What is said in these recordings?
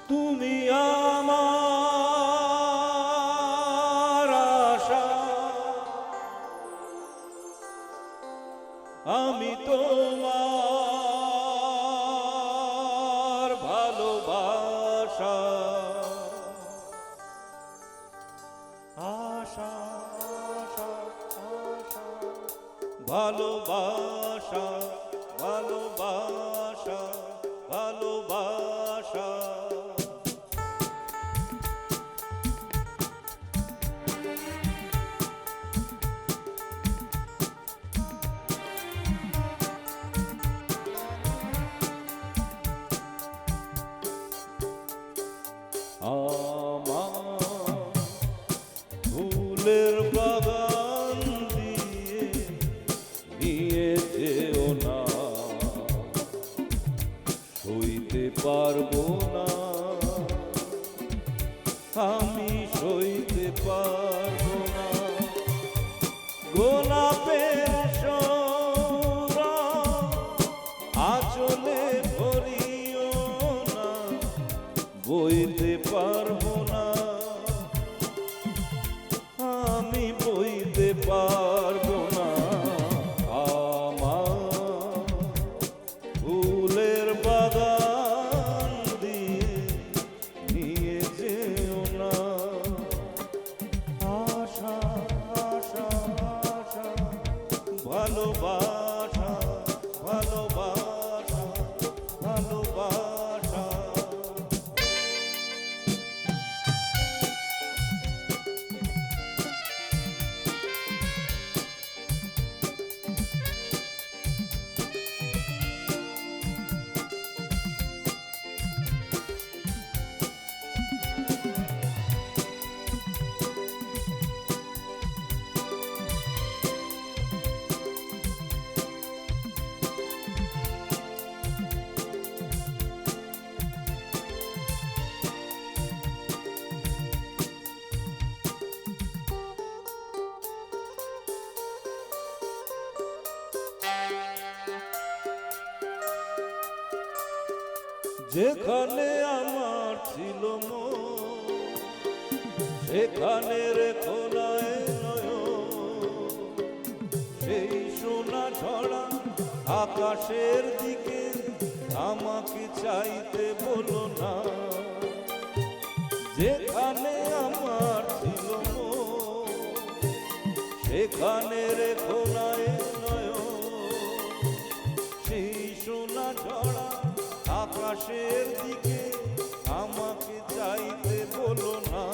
তুমি আমার আশা, আমি তোমার ভালোবাসা। আশা আশা আশা, ভালোবাসা ভালোবাসা ভালোবাসা। আমার ফুলের বাগান দিয়ে নিয়ে যেও না, সইতে পারবো না, আমি সইতে পারবো না। গোলাপের সোনা আঁচলে ভরিও না, বইতে পারবো না, আমি বইতে পারবো না। আমার ফুলের বাগান দিয়ে নিয়ে যেও না। আশা আশা আশা, ভালোবাসা ভালোবাসা ভালোবাসা। যেখানে আমার ছিল মন, সেখানে রেখো না এ নয়ন। সেই সোনা ঝরা আকাশের দিকে আমাকে চাইতে বলো না। যেখানে আমার ছিল মন, সেখানে রেখো না এ নয়ন। সেই সোনা ঝরা আকাশের দিকে আমাকে চাইতে বলো না,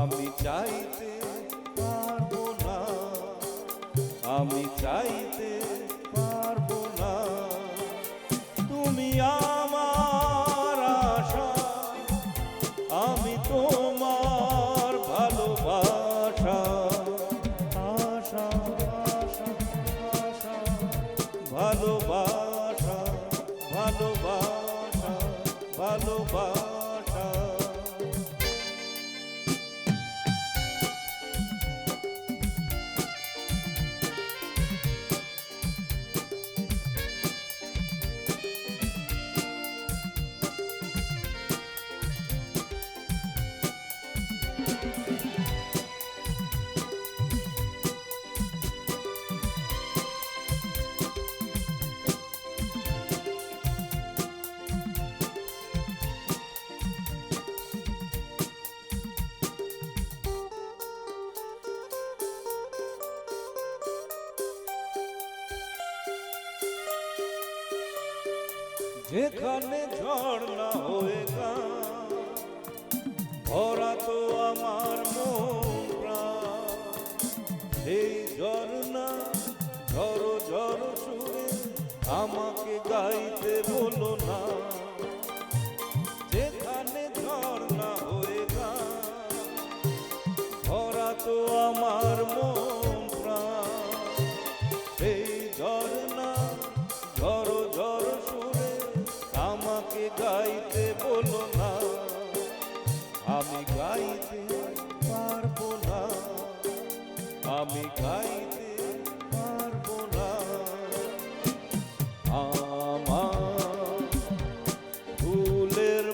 আমি চাইতে পারবো না, আমি চাইতে পারবো না। তুমি আমার আশা, আমি তোমার ভালোবাসা। আশা আশা আশা, ভালোবাসা ভালোবাসা ভালোবাসা। যেখানে ঝর্ণা হয়ে গান ভরা তো আমার মন প্রাণ, সেই ঝর্ণা ঝরো ঝরো সুরে আমাকে গাইতে বলো না। যেখানে ঝর্ণা হয়ে গান ভরা তো আমার মন প্রাণ, সেই ঝর্ণা ঝরো ঝরো সুরে আমাকে গাইতে বলো না, আমি গাইতে পারবো না, আমি গাইতে পারবো না। আমার ফুলের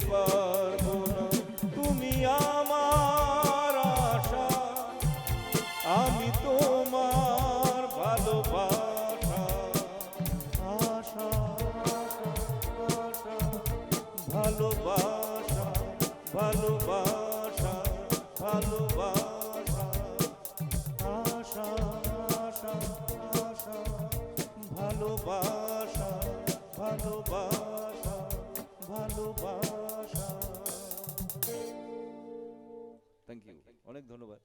পারবো না। তুমি আমার আশা, আমি তোমার ভালোবাসা। আশা, আশা, ভালোবাসা, ভালোবাসা, ভালোবাসা। আশা, আশা, আশা, ভালোবাসা, ভালোবাসা, ভালোবাসা। থ্যাংক ইউ, অনেক ধন্যবাদ।